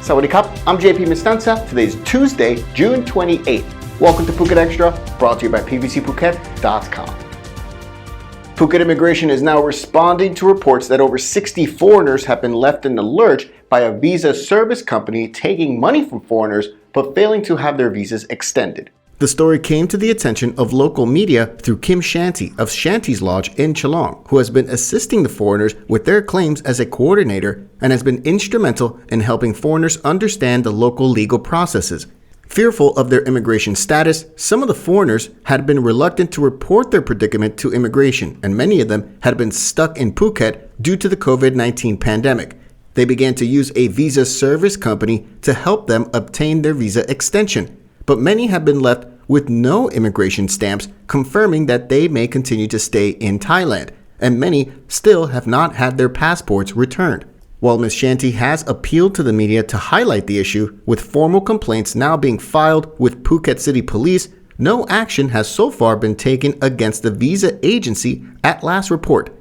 Sawadee Krap, I'm JP Mestanza. Today is Tuesday, June 28th. Welcome to Phuket Extra, brought to you by PVCPhuket.com. Phuket Immigration is now responding to reports that over 60 foreigners have been left in the lurch by a visa service company taking money from foreigners but failing to have their visas extended. The story came to the attention of local media through Kim Shanti of Shanti's Lodge in Geelong, who has been assisting the foreigners with their claims as a coordinator and has been instrumental in helping foreigners understand the local legal processes. Fearful of their immigration status, some of the foreigners had been reluctant to report their predicament to immigration, and many of them had been stuck in Phuket due to the COVID-19 pandemic. They began to use a visa service company to help them obtain their visa extension. But many have been left with no immigration stamps confirming that they may continue to stay in Thailand, and many still have not had their passports returned. While Ms. Shanti has appealed to the media to highlight the issue, with formal complaints now being filed with Phuket City Police, no action has so far been taken against the visa agency at last report.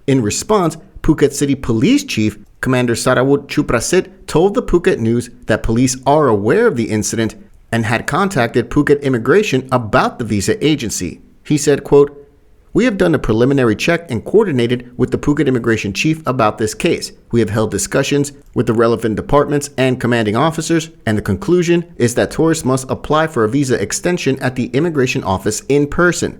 In response, Phuket City Police Chief Commander Sarawut Chuprasit told the Phuket News that police are aware of the incident and had contacted Phuket Immigration about the visa agency. He said, quote, "We have done a preliminary check and coordinated with the Phuket Immigration Chief about this case. We have held discussions with the relevant departments and commanding officers, and the conclusion is that tourists must apply for a visa extension at the immigration office in person.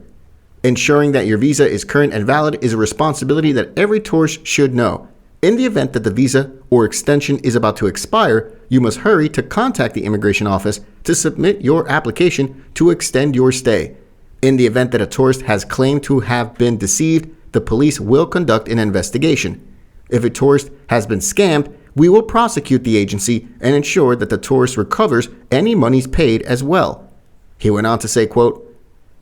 Ensuring that your visa is current and valid is a responsibility that every tourist should know. In the event that the visa or extension is about to expire, you must hurry to contact the immigration office to submit your application to extend your stay. In the event that a tourist has claimed to have been deceived, the police will conduct an investigation. If a tourist has been scammed, we will prosecute the agency and ensure that the tourist recovers any monies paid as well." He went on to say, quote,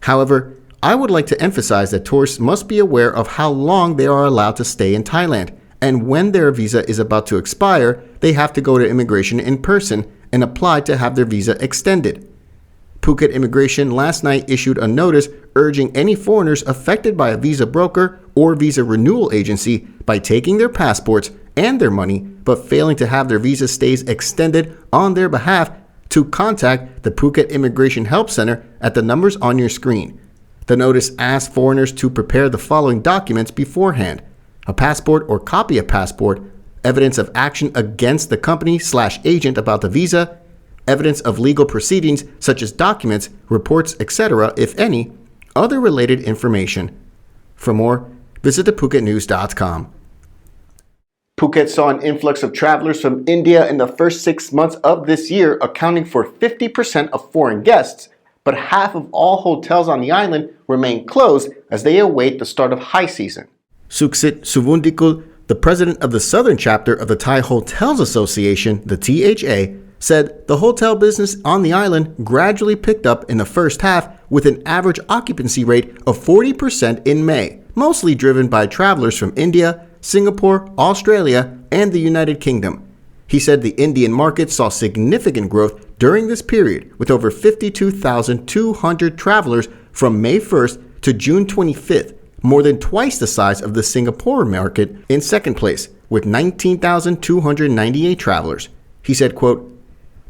"However, I would like to emphasize that tourists must be aware of how long they are allowed to stay in Thailand, and when their visa is about to expire, they have to go to immigration in person and apply to have their visa extended." Phuket Immigration last night issued a notice urging any foreigners affected by a visa broker or visa renewal agency by taking their passports and their money but failing to have their visa stays extended on their behalf to contact the Phuket Immigration Help Center at the numbers on your screen. The notice asked foreigners to prepare the following documents beforehand: a passport or copy of passport, evidence of action against the company/agent about the visa, evidence of legal proceedings such as documents, reports, etc., if any, other related information. For more, visit thephuketnews.com. Phuket saw an influx of travelers from India in the first 6 months of this year, accounting for 50% of foreign guests, but half of all hotels on the island remain closed as they await the start of high season. Suksit Suvundikul, the president of the southern chapter of the Thai Hotels Association, the THA, said the hotel business on the island gradually picked up in the first half with an average occupancy rate of 40% in May, mostly driven by travelers from India, Singapore, Australia, and the United Kingdom. He said the Indian market saw significant growth during this period, with over 52,200 travelers from May 1st to June 25th, more than twice the size of the Singapore market in second place, with 19,298 travelers. He said, quote,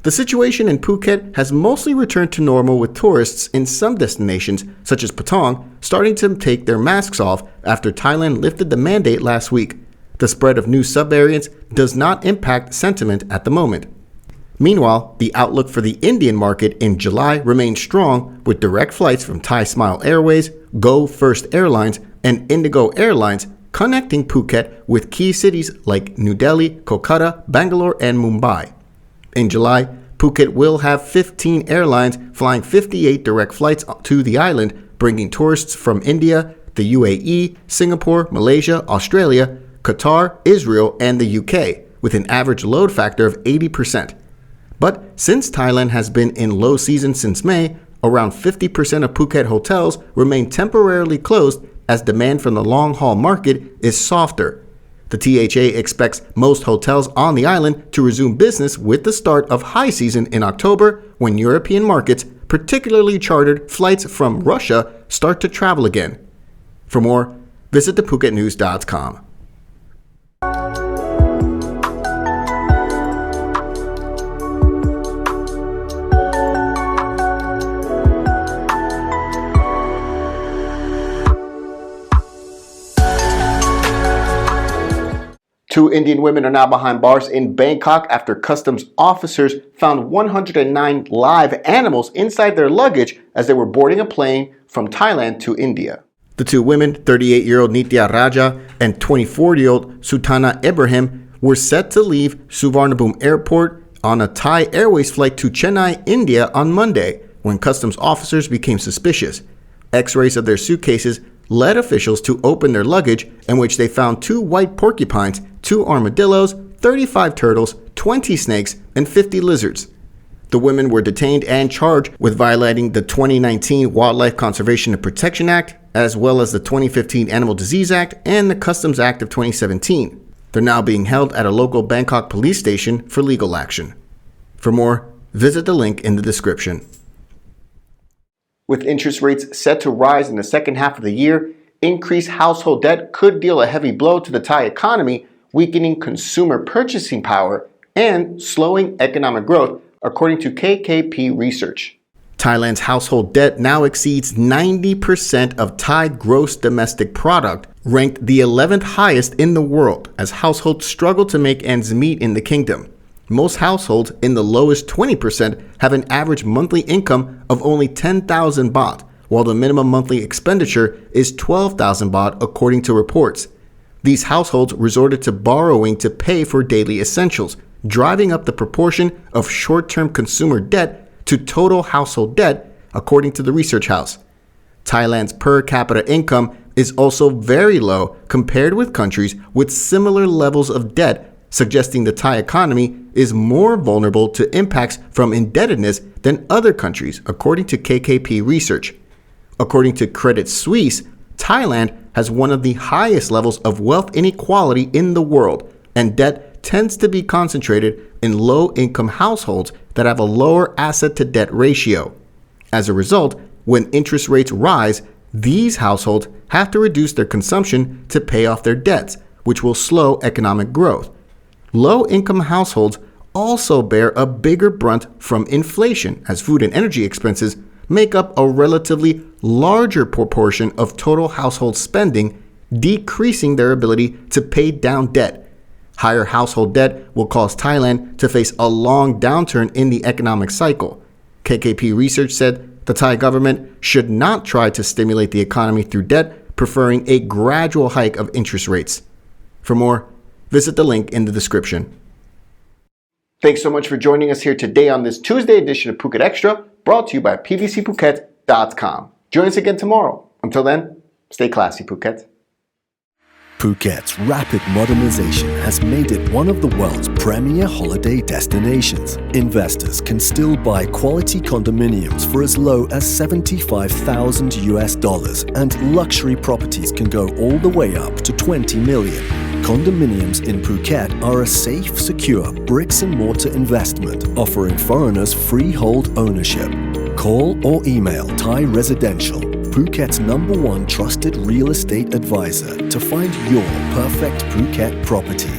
"The situation in Phuket has mostly returned to normal, with tourists in some destinations, such as Patong, starting to take their masks off after Thailand lifted the mandate last week. The spread of new subvariants does not impact sentiment at the moment." Meanwhile, the outlook for the Indian market in July remained strong, with direct flights from Thai Smile Airways, Go First Airlines, and Indigo Airlines connecting Phuket with key cities like New Delhi, Kolkata, Bangalore, and Mumbai. In July, Phuket will have 15 airlines flying 58 direct flights to the island, bringing tourists from India, the UAE, Singapore, Malaysia, Australia, Qatar, Israel, and the UK, with an average load factor of 80%. But since Thailand has been in low season since May, around 50% of Phuket hotels remain temporarily closed as demand from the long-haul market is softer. The THA expects most hotels on the island to resume business with the start of high season in October, when European markets, particularly chartered flights from Russia, start to travel again. For more, visit thephuketnews.com. 2 Indian women are now behind bars in Bangkok after customs officers found 109 live animals inside their luggage as they were boarding a plane from Thailand to India. The 2 women, 38-year-old Nitya Raja and 24-year-old Sutana Ibrahim, were set to leave Suvarnabhumi Airport on a Thai Airways flight to Chennai, India on Monday when customs officers became suspicious. X-rays of their suitcases led officials to open their luggage, in which they found 2 white porcupines, 2 armadillos, 35 turtles, 20 snakes, and 50 lizards. The women were detained and charged with violating the 2019 Wildlife Conservation and Protection Act, as well as the 2015 Animal Disease Act and the Customs Act of 2017. They're now being held at a local Bangkok police station for legal action. For more, visit the link in the description. With interest rates set to rise in the second half of the year, increased household debt could deal a heavy blow to the Thai economy, weakening consumer purchasing power and slowing economic growth, according to KKP research. Thailand's household debt now exceeds 90% of Thai gross domestic product, ranked the 11th highest in the world as households struggle to make ends meet in the kingdom. Most households in the lowest 20% have an average monthly income of only 10,000 baht, while the minimum monthly expenditure is 12,000 baht according to reports. These households resorted to borrowing to pay for daily essentials, driving up the proportion of short-term consumer debt to total household debt, according to the research house. Thailand's per capita income is also very low compared with countries with similar levels of debt, suggesting the Thai economy is more vulnerable to impacts from indebtedness than other countries, according to KKP research. According to Credit Suisse, Thailand has one of the highest levels of wealth inequality in the world, and debt tends to be concentrated in low-income households that have a lower asset-to-debt ratio. As a result, when interest rates rise, these households have to reduce their consumption to pay off their debts, which will slow economic growth. Low-income households also bear a bigger brunt from inflation, as food and energy expenses make up a relatively larger proportion of total household spending, decreasing their ability to pay down debt. Higher household debt will cause Thailand to face a long downturn in the economic cycle. KKP research said the Thai government should not try to stimulate the economy through debt, preferring a gradual hike of interest rates. For more, visit the link in the description. Thanks so much for joining us here today on this Tuesday edition of Phuket Extra, brought to you by PVCPhuket.com. Join us again tomorrow. Until then, stay classy, Phuket. Phuket's rapid modernization has made it one of the world's premier holiday destinations. Investors can still buy quality condominiums for as low as $75,000 and luxury properties can go all the way up to 20 million. Condominiums in Phuket are a safe, secure bricks-and-mortar investment offering foreigners freehold ownership. Call or email Thai Residential, Phuket's #1 trusted real estate advisor, to find your perfect Phuket property.